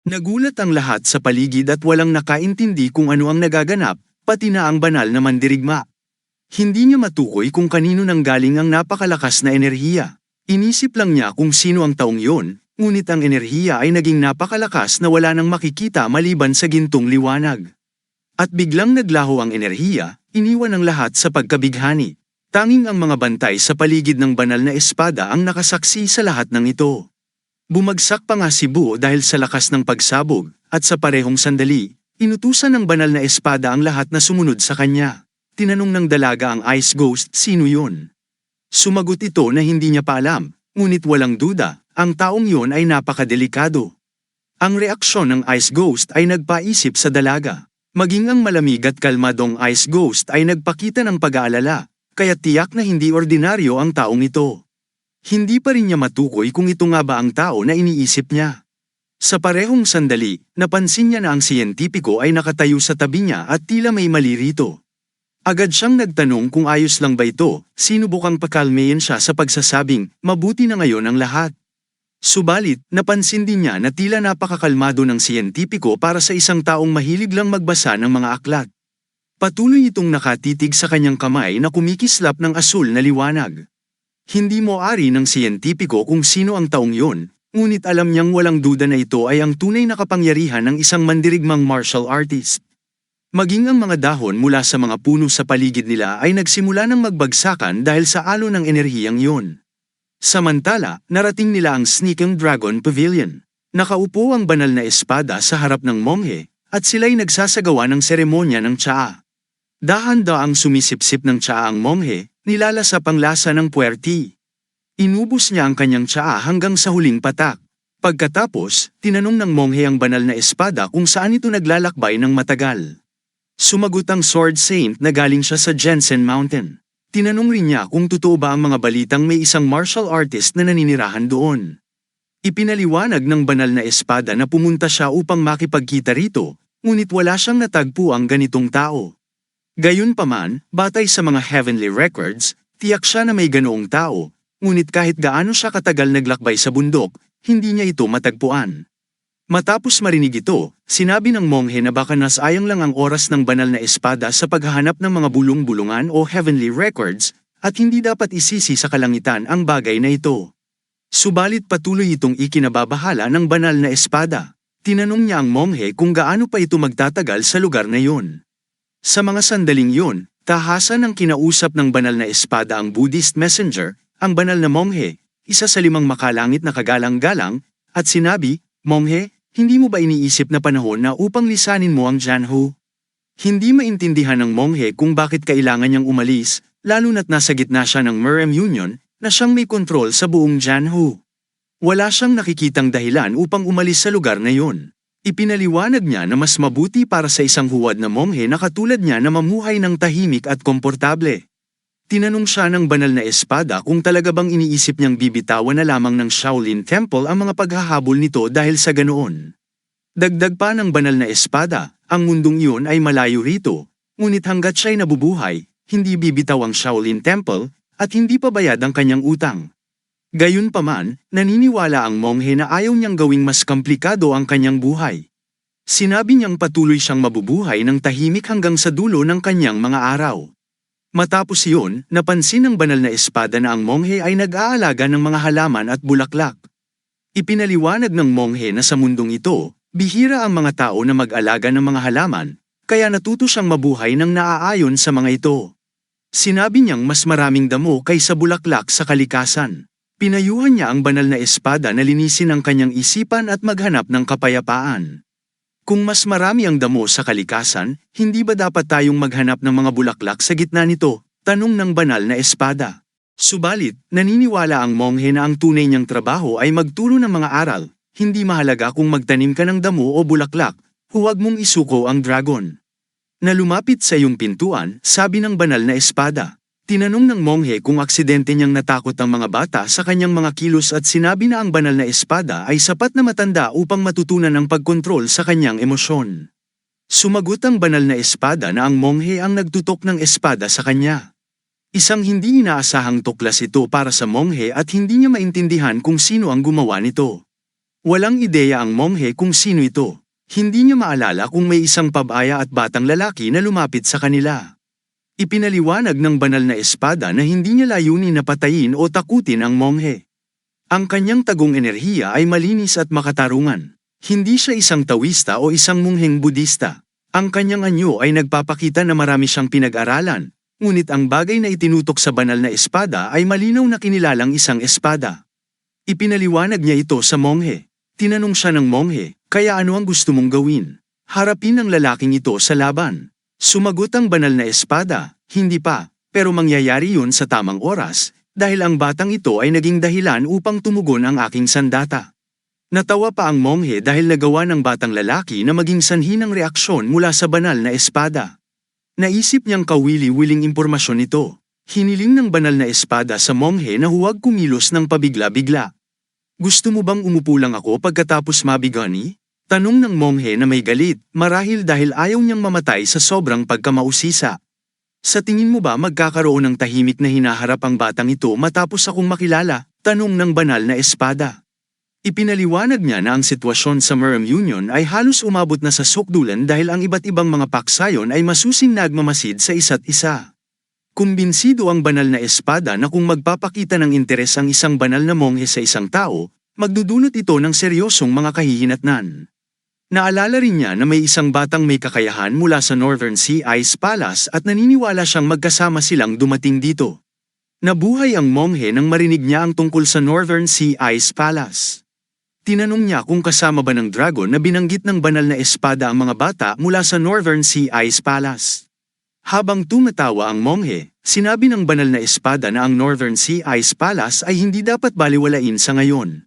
Nagulat ang lahat sa paligid at walang nakaintindi kung ano ang nagaganap, pati na ang banal na mandirigma. Hindi niya matukoy kung kanino nanggaling ang napakalakas na enerhiya. Inisip lang niya kung sino ang taong yon, ngunit ang enerhiya ay naging napakalakas na wala nang makikita maliban sa gintong liwanag. At biglang naglaho ang enerhiya, iniwan ang lahat sa pagkabighani. Tanging ang mga bantay sa paligid ng banal na espada ang nakasaksi sa lahat ng ito. Bumagsak pa nga si Buo dahil sa lakas ng pagsabog, at sa parehong sandali, inutusan ng banal na espada ang lahat na sumunod sa kanya. Tinanong ng dalaga ang Ice Ghost, sino yun? Sumagot ito na hindi niya pa alam, ngunit walang duda, ang taong yun ay napakadelikado. Ang reaksyon ng Ice Ghost ay nagpaisip sa dalaga. Maging ang malamig at kalmadong Ice Ghost ay nagpakita ng pag-aalala, kaya tiyak na hindi ordinaryo ang taong ito. Hindi pa rin niya matukoy kung ito nga ba ang tao na iniisip niya. Sa parehong sandali, napansin niya na ang siyentipiko ay nakatayo sa tabi niya at tila may mali rito. Agad siyang nagtanong kung ayos lang ba ito, sinubukang pakalmeyin siya sa pagsasabing, mabuti na ngayon ang lahat. Subalit, napansin din niya na tila napakakalmado ng siyentipiko para sa isang taong mahilig lang magbasa ng mga aklat. Patuloy itong nakatitig sa kanyang kamay na kumikislap ng asul na liwanag. Hindi mo ari ng siyentipiko kung sino ang taong yon, ngunit alam niyang walang duda na ito ay ang tunay na kapangyarihan ng isang mandirigmang martial artist. Maging ang mga dahon mula sa mga puno sa paligid nila ay nagsimula ng magbagsakan dahil sa alo ng enerhiyang yon. Samantala, narating nila ang Sneaking Dragon Pavilion. Nakaupo ang banal na espada sa harap ng monghe, at sila'y nagsasagawa ng seremonya ng tsaa. Dahan-daang sumisipsip ng tsaa ang monghe, nilalasap ang lasa ng puwerti. Inubos niya ang kanyang tsaa hanggang sa huling patak. Pagkatapos, tinanong ng monghe ang banal na espada kung saan ito naglalakbay ng matagal. Sumagot ang Sword Saint na galing siya sa Jensen Mountain. Tinanong rin niya kung totoo ba ang mga balitang may isang martial artist na naninirahan doon. Ipinaliwanag ng banal na espada na pumunta siya upang makipagkita rito, ngunit wala siyang natagpo ang ganitong tao. Gayunpaman, batay sa mga heavenly records, tiyak siya na may ganoong tao, ngunit kahit gaano siya katagal naglakbay sa bundok, hindi niya ito matagpuan. Matapos marinig ito, sinabi ng monghe na baka nasayang lang ang oras ng banal na espada sa paghahanap ng mga bulong-bulungan o heavenly records, at hindi dapat isisi sa kalangitan ang bagay na ito. Subalit patuloy itong ikinababahala ng banal na espada. Tinanong niya ang monghe kung gaano pa ito magtatagal sa lugar na yun. Sa mga sandaling yun, tahasan ng kinausap ng banal na espada ang Buddhist messenger, ang banal na monghe, isa sa 5 makalangit na kagalang-galang, at sinabi, Monghe, hindi mo ba iniisip na panahon na upang lisanin mo ang Jianhu? Hindi maintindihan ng monghe kung bakit kailangan niyang umalis, lalo na't nasa gitna siya ng Murem Union, na siyang may kontrol sa buong Jianhu. Wala siyang nakikitang dahilan upang umalis sa lugar na yun. Ipinaliwanag niya na mas mabuti para sa isang huwad na monghe na katulad niya na mamuhay ng tahimik at komportable. Tinanong siya ng banal na espada kung talaga bang iniisip niyang bibitawan na lamang ng Shaolin Temple ang mga paghahabol nito dahil sa ganoon. Dagdag pa ng banal na espada, ang mundong iyon ay malayo rito, ngunit hanggat siya'y nabubuhay, hindi bibitaw ang Shaolin Temple, at hindi pa bayad ang kanyang utang. Gayunpaman, naniniwala ang monghe na ayaw niyang gawing mas komplikado ang kanyang buhay. Sinabi niyang patuloy siyang mabubuhay ng tahimik hanggang sa dulo ng kanyang mga araw. Matapos iyon, napansin ng banal na espada na ang monghe ay nag-aalaga ng mga halaman at bulaklak. Ipinaliwanag ng monghe na sa mundong ito, bihira ang mga tao na mag-alaga ng mga halaman, kaya natuto siyang mabuhay ng naaayon sa mga ito. Sinabi niyang mas maraming damo kaysa bulaklak sa kalikasan. Pinayuhan niya ang banal na espada na linisin ang kanyang isipan at maghanap ng kapayapaan. Kung mas marami ang damo sa kalikasan, hindi ba dapat tayong maghanap ng mga bulaklak sa gitna nito? Tanong ng banal na espada. Subalit, naniniwala ang monghe na ang tunay niyang trabaho ay magturo ng mga aral, hindi mahalaga kung magtanim ka ng damo o bulaklak, huwag mong isuko ang dragon. Na lumapit sa iyong pintuan, sabi ng banal na espada. Tinanong ng monghe kung aksidente niyang natakot ang mga bata sa kanyang mga kilos at sinabi na ang banal na espada ay sapat na matanda upang matutunan ang pagkontrol sa kanyang emosyon. Sumagot ang banal na espada na ang monghe ang nagtutok ng espada sa kanya. Isang hindi inaasahang tuklas ito para sa monghe at hindi niya maintindihan kung sino ang gumawa nito. Walang ideya ang monghe kung sino ito. Hindi niya maalala kung may isang pabaya at batang lalaki na lumapit sa kanila. Ipinaliwanag ng banal na espada na hindi niya layunin na patayin o takutin ang monghe. Ang kanyang tagong enerhiya ay malinis at makatarungan. Hindi siya isang tawista o isang mungheng Budista. Ang kanyang anyo ay nagpapakita na marami siyang pinag-aralan, ngunit ang bagay na itinutok sa banal na espada ay malinaw na kinilalang isang espada. Ipinaliwanag niya ito sa monghe. Tinanong siya ng monghe, kaya ano ang gusto mong gawin? Harapin ang lalaking ito sa laban. Sumagot ang banal na espada, hindi pa, pero mangyayari yun sa tamang oras, dahil ang batang ito ay naging dahilan upang tumugon ang aking sandata. Natawa pa ang monghe dahil nagawa ng batang lalaki na maging sanhi ng reaksyon mula sa banal na espada. Naisip niyang kawili-wiling impormasyon ito. Hiniling ng banal na espada sa monghe na huwag kumilos ng pabigla-bigla. Gusto mo bang umupo lang ako pagkatapos mabigani? Tanong ng monghe na may galit, marahil dahil ayaw niyang mamatay sa sobrang pagkamausisa. Sa tingin mo ba magkakaroon ng tahimik na hinaharap ang batang ito matapos akong makilala? Tanong ng banal na espada. Ipinaliwanag niya na ang sitwasyon sa Muram Union ay halos umabot na sa sukdulan dahil ang iba't ibang mga paksayon ay masusing nagmamasid sa isa't isa. Kumbinsido ang banal na espada na kung magpapakita ng interes ang isang banal na monghe sa isang tao, magdudulot ito ng seryosong mga kahihinatnan. Naalala rin niya na may isang batang may kakayahan mula sa Northern Sea Ice Palace at naniniwala siyang magkasama silang dumating dito. Nabuhay ang monghe nang marinig niya ang tungkol sa Northern Sea Ice Palace. Tinanong niya kung kasama ba ng dragon na binanggit ng banal na espada ang mga bata mula sa Northern Sea Ice Palace. Habang tumatawa ang monghe, sinabi ng banal na espada na ang Northern Sea Ice Palace ay hindi dapat baliwalain sa ngayon.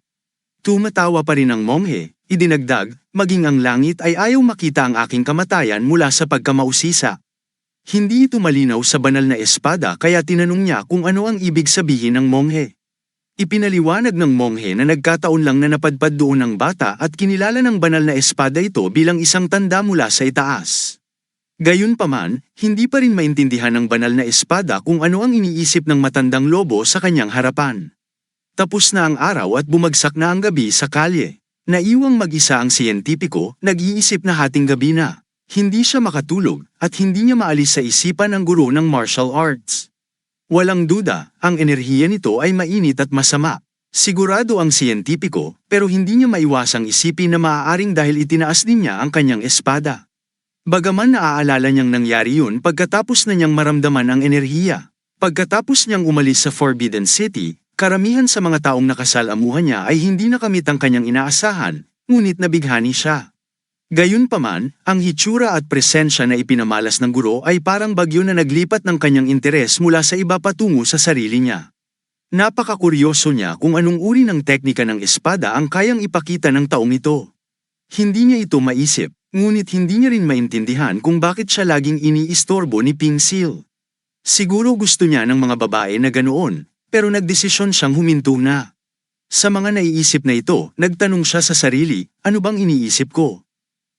Tumatawa pa rin ang monghe, idinagdag, maging ang langit ay ayaw makita ang aking kamatayan mula sa pagkamausisa. Hindi ito malinaw sa banal na espada kaya tinanong niya kung ano ang ibig sabihin ng monghe. Ipinaliwanag ng monghe na nagkataon lang na napadpad doon ang bata at kinilala ng banal na espada ito bilang isang tanda mula sa itaas. Gayunpaman, hindi pa rin maintindihan ng banal na espada kung ano ang iniisip ng matandang lobo sa kanyang harapan. Tapos na ang araw at bumagsak na ang gabi sa kalye. Naiwang mag-isa ang siyentipiko, nag-iisip na hating gabi na. Hindi siya makatulog at hindi niya maalis sa isipan ang guro ng martial arts. Walang duda, ang enerhiya nito ay mainit at masama. Sigurado ang siyentipiko, pero hindi niya maiwasang isipin na maaaring dahil itinaas din niya ang kanyang espada. Bagaman naaalala niyang nangyari yun pagkatapos na niyang maramdaman ang enerhiya. Pagkatapos niyang umalis sa Forbidden City, karamihan sa mga taong nakasalamuhan niya ay hindi nakamit ang kanyang inaasahan, ngunit nabighani siya. Gayunpaman, ang hitsura at presensya na ipinamalas ng guro ay parang bagyo na naglipat ng kanyang interes mula sa iba patungo sa sarili niya. Napakakuryoso niya kung anong uri ng teknika ng espada ang kayang ipakita ng taong ito. Hindi niya ito maisip, ngunit hindi niya rin maintindihan kung bakit siya laging iniistorbo ni Ping Seal. Siguro gusto niya ng mga babae na ganoon, pero nagdesisyon siyang huminto na. Sa mga naiisip na ito, nagtanong siya sa sarili, ano bang iniisip ko?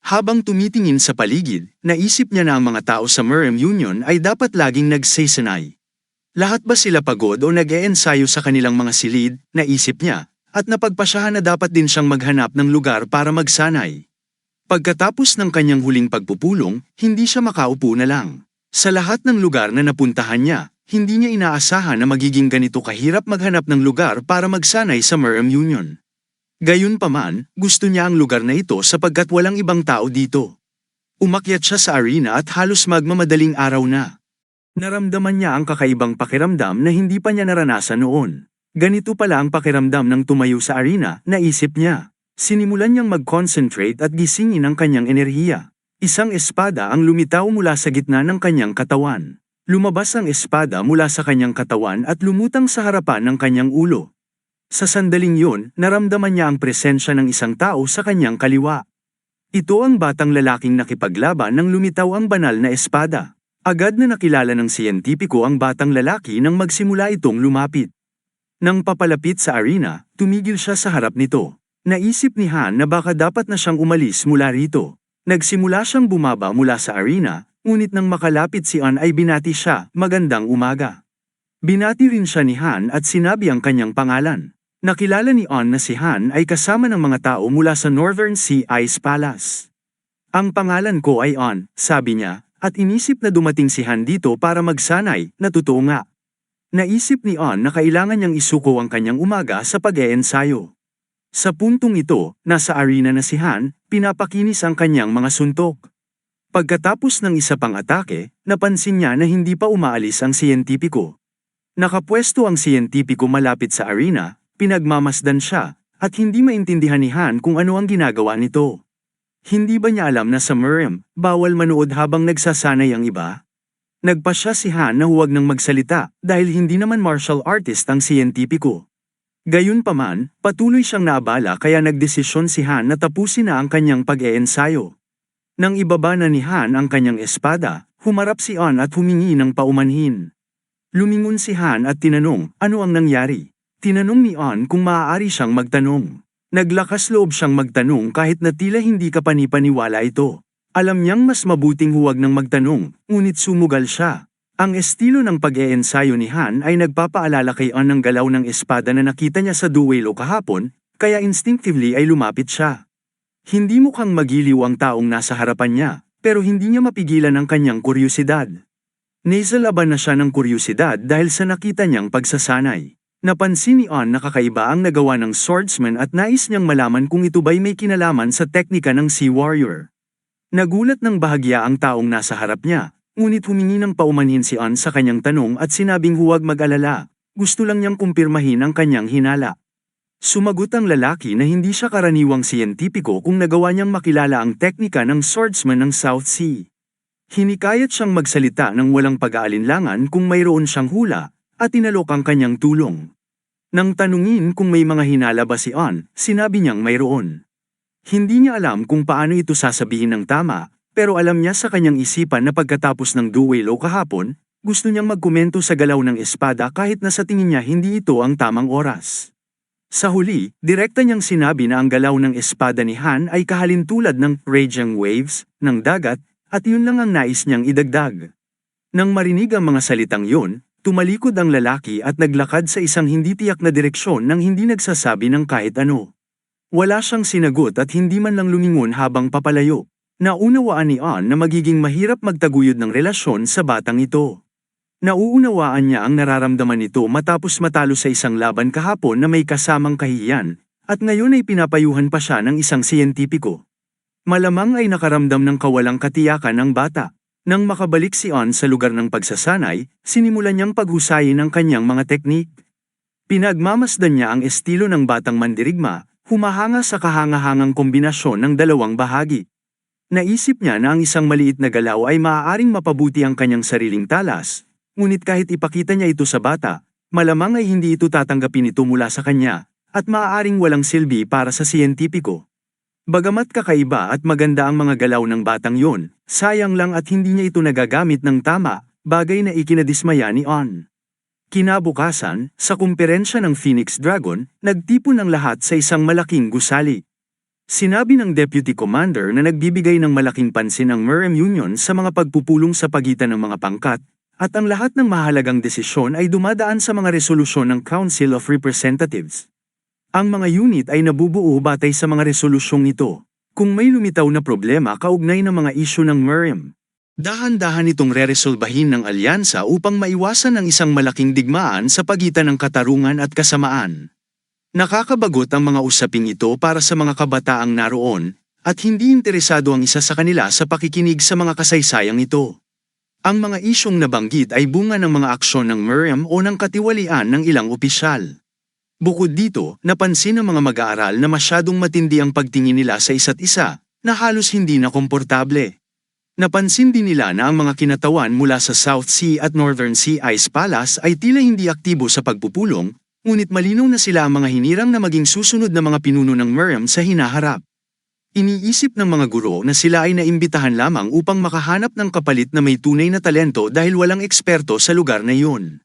Habang tumitingin sa paligid, naisip niya na ang mga tao sa Muram Union ay dapat laging nagsasanay. Lahat ba sila pagod o nag-eensayo sa kanilang mga silid, naisip niya, at napagpasyahan na dapat din siyang maghanap ng lugar para magsanay. Pagkatapos ng kanyang huling pagpupulong, hindi siya makaupo na lang. Sa lahat ng lugar na napuntahan niya, hindi niya inaasahan na magiging ganito kahirap maghanap ng lugar para magsanay sa Muram Union. Gayunpaman, gusto niya ang lugar na ito sapagkat walang ibang tao dito. Umakyat siya sa arena at halos magmamadaling araw na. Naramdaman niya ang kakaibang pakiramdam na hindi pa niya naranasan noon. Ganito pala ang pakiramdam ng tumayo sa arena, naisip niya. Sinimulan niyang mag-concentrate at gisingin ang kanyang enerhiya. Isang espada ang lumitaw mula sa gitna ng kanyang katawan. Lumabas ang espada mula sa kanyang katawan at lumutang sa harapan ng kanyang ulo. Sa sandaling yun, naramdaman niya ang presensya ng isang tao sa kanyang kaliwa. Ito ang batang lalaking nakipaglaban nang lumitaw ang banal na espada. Agad na nakilala ng siyentipiko ang batang lalaki nang magsimula itong lumapit. Nang papalapit sa arena, tumigil siya sa harap nito. Naisip ni Han na baka dapat na siyang umalis mula rito. Nagsimula siyang bumaba mula sa arena, ngunit nang makalapit si An ay binati siya, magandang umaga. Binati rin siya ni Han at sinabi ang kanyang pangalan. Nakilala ni On na si Han ay kasama ng mga tao mula sa Northern Sea Ice Palace. Ang pangalan ko ay On, sabi niya, at inisip na dumating si Han dito para magsanay, na totoo nga. Naisip ni On na kailangan niyang isuko ang kanyang umaga sa pag-eensayo. Sa puntong ito, nasa arena na si Han, pinapakinis ang kanyang mga suntok. Pagkatapos ng isa pang atake, napansin niya na hindi pa umaalis ang siyentipiko. Nakapwesto ang siyentipiko malapit sa arena, pinagmamasdan siya, at hindi maintindihan ni Han kung ano ang ginagawa nito. Hindi ba niya alam na sa Murem, bawal manood habang nagsasanay ang iba? Nagpasya si Han na huwag nang magsalita dahil hindi naman martial artist ang siyentipiko. Gayunpaman, patuloy siyang naabala kaya nagdesisyon si Han na tapusin na ang kanyang pag-eensayo. Nang ibaba na ni Han ang kanyang espada, humarap si On at humingi ng paumanhin. Lumingon si Han at tinanong, ano ang nangyari? Tinanong ni On kung maaari siyang magtanong. Naglakas loob siyang magtanong kahit na tila hindi kapanipaniwala ito. Alam niyang mas mabuting huwag nang magtanong, ngunit sumugal siya. Ang estilo ng pag-eensayo ni Han ay nagpapaalala kay On ng galaw ng espada na nakita niya sa duelo kahapon, kaya instinctively ay lumapit siya. Hindi mukhang magiliw ang taong nasa harapan niya, pero hindi niya mapigilan ang kanyang kuryusidad. Naisalaban na siya ng kuryusidad dahil sa nakita niyang pagsasanay. Napansin ni On na kakaiba ang nagawa ng swordsman at nais niyang malaman kung ito ba'y may kinalaman sa teknika ng Sea Warrior. Nagulat ng bahagya ang taong nasa harap niya, ngunit humingi ng paumanhin si On sa kanyang tanong at sinabing huwag mag-alala, gusto lang niyang kumpirmahin ang kanyang hinala. Sumagot ang lalaki na hindi siya karaniwang siyentipiko kung nagawa niyang makilala ang teknika ng swordsman ng South Sea. Hinikayat siyang magsalita ng walang pag-aalinlangan kung mayroon siyang hula, at inalok ang kanyang tulong. Nang tanungin kung may mga hinala ba si On, sinabi niyang mayroon. Hindi niya alam kung paano ito sasabihin ng tama, pero alam niya sa kanyang isipan na pagkatapos ng duelo kahapon, gusto niyang magkomento sa galaw ng espada kahit na sa tingin niya hindi ito ang tamang oras. Sa huli, direkta niyang sinabi na ang galaw ng espada ni Han ay kahalintulad ng raging waves ng dagat, at yun lang ang nais niyang idagdag. Nang marinig ang mga salitang yun, tumalikod ang lalaki at naglakad sa isang hindi tiyak na direksyon nang hindi nagsasabi ng kahit ano. Wala siyang sinagot at hindi man lang lumingon habang papalayo. Naunawaan ni On na magiging mahirap magtaguyod ng relasyon sa batang ito. Nauunawaan niya ang nararamdaman nito matapos matalo sa isang laban kahapon na may kasamang kahihiyan, at ngayon ay pinapayuhan pa siya ng isang siyentipiko. Malamang ay nakaramdam ng kawalang katiyakan ng bata. Nang makabalik si On sa lugar ng pagsasanay, sinimulan niyang paghusayin ang kanyang mga teknik. Pinagmamasdan niya ang estilo ng batang mandirigma, humahanga sa kahangahangang kombinasyon ng dalawang bahagi. Naisip niya na ang isang maliit na galaw ay maaaring mapabuti ang kanyang sariling talas, ngunit kahit ipakita niya ito sa bata, malamang ay hindi ito tatanggapin ito mula sa kanya, at maaaring walang silbi para sa siyentipiko. Bagamat kakaiba at maganda ang mga galaw ng batang yon, sayang lang at hindi niya ito nagagamit ng tama, bagay na ikinadismaya ni On. Kinabukasan, sa kumperensya ng Phoenix Dragon, nagtipon ang lahat sa isang malaking gusali. Sinabi ng Deputy Commander na nagbibigay ng malaking pansin ang Murem Union sa mga pagpupulong sa pagitan ng mga pangkat, at ang lahat ng mahalagang desisyon ay dumadaan sa mga resolusyon ng Council of Representatives. Ang mga unit ay nabubuo batay sa mga resolusyong ito. Kung may lumitaw na problema kaugnay ng mga isyu ng Murem, dahan-dahan itong reresolbahin ng alyansa upang maiwasan ang isang malaking digmaan sa pagitan ng katarungan at kasamaan. Nakakabagot ang mga usaping ito para sa mga kabataang naroon, at hindi interesado ang isa sa kanila sa pakikinig sa mga kasaysayang ito. Ang mga isyong nabanggit ay bunga ng mga aksyon ng Murem o ng katiwalian ng ilang opisyal. Bukod dito, napansin ng mga mag-aaral na masyadong matindi ang pagtingin nila sa isa't isa, na halos hindi na komportable. Napansin din nila na ang mga kinatawan mula sa South Sea at Northern Sea Ice Palace ay tila hindi aktibo sa pagpupulong, ngunit malinaw na sila ang mga hinirang na maging susunod na mga pinuno ng Murem sa hinaharap. Iniisip ng mga guro na sila ay naimbitahan lamang upang makahanap ng kapalit na may tunay na talento dahil walang eksperto sa lugar na iyon.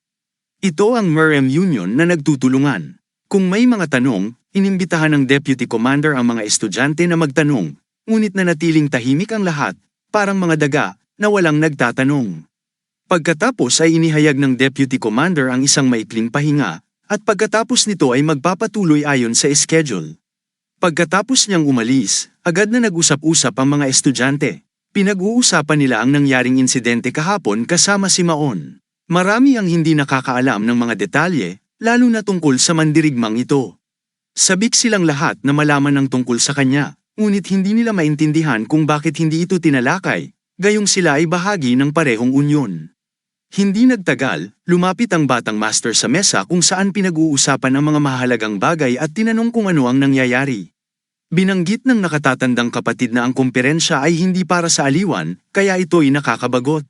Ito ang Murem Union na nagtutulungan. Kung may mga tanong, inimbitahan ng Deputy Commander ang mga estudyante na magtanong, ngunit nanatiling tahimik ang lahat, parang mga daga, na walang nagtatanong. Pagkatapos ay inihayag ng Deputy Commander ang isang maikling pahinga, at pagkatapos nito ay magpapatuloy ayon sa schedule. Pagkatapos niyang umalis, agad na nag-usap-usap ang mga estudyante. Pinag-uusapan nila ang nangyaring insidente kahapon kasama si Maon. Marami ang hindi nakakaalam ng mga detalye, lalo na tungkol sa mandirigmang ito. Sabik silang lahat na malaman ng tungkol sa kanya, ngunit hindi nila maintindihan kung bakit hindi ito tinalakay, gayong sila ay bahagi ng parehong unyon. Hindi nagtagal, lumapit ang batang master sa mesa kung saan pinag-uusapan ang mga mahalagang bagay at tinanong kung ano ang nangyayari. Binanggit ng nakatatandang kapatid na ang komperensya ay hindi para sa aliwan, kaya ito'y nakakabagot.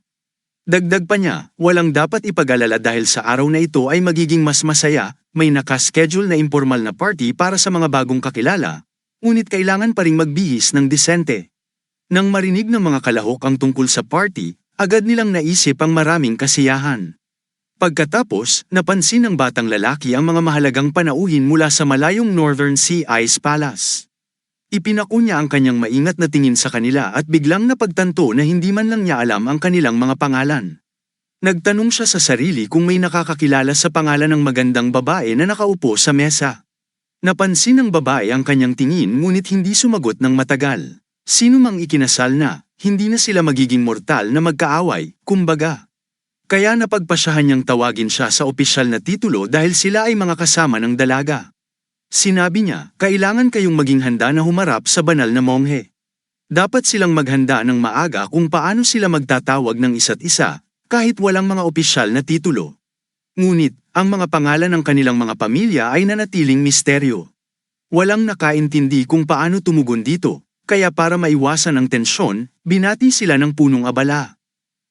Dagdag pa niya, walang dapat ipag-alala dahil sa araw na ito ay magiging mas masaya, may nakaschedule na informal na party para sa mga bagong kakilala, ngunit kailangan pa ring magbihis ng disente. Nang marinig ng mga kalahok ang tungkol sa party, agad nilang naisip ang maraming kasiyahan. Pagkatapos, napansin ng batang lalaki ang mga mahalagang panauhin mula sa malayong Northern Sea Ice Palace. Ipinako niya ang kanyang maingat na tingin sa kanila at biglang napagtanto na hindi man lang niya alam ang kanilang mga pangalan. Nagtanong siya sa sarili kung may nakakakilala sa pangalan ng magandang babae na nakaupo sa mesa. Napansin ng babae ang kanyang tingin ngunit hindi sumagot ng matagal. Sino mang ikinasal na, hindi na sila magiging mortal na magkaaway, kumbaga. Kaya napagpasyahan niyang tawagin siya sa opisyal na titulo dahil sila ay mga kasama ng dalaga. Sinabi niya, kailangan kayong maging handa na humarap sa banal na monghe. Dapat silang maghanda ng maaga kung paano sila magtatawag ng isa't isa, kahit walang mga opisyal na titulo. Ngunit, ang mga pangalan ng kanilang mga pamilya ay nanatiling misteryo. Walang nakaintindi kung paano tumugon dito, kaya para maiwasan ang tensyon, binati sila ng punong abala.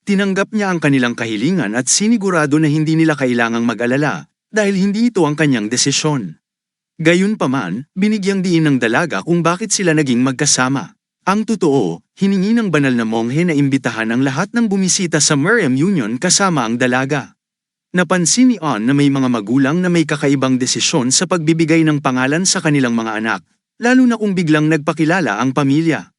Tinanggap niya ang kanilang kahilingan at sinigurado na hindi nila kailangang mag-alala, dahil hindi ito ang kanyang desisyon. Gayunpaman, binigyang diin ng dalaga kung bakit sila naging magkasama. Ang totoo, hiningi ng banal na monghe na imbitahan ang lahat ng bumisita sa Miriam Union kasama ang dalaga. Napansin ni On na may mga magulang na may kakaibang desisyon sa pagbibigay ng pangalan sa kanilang mga anak, lalo na kung biglang nagpakilala ang pamilya.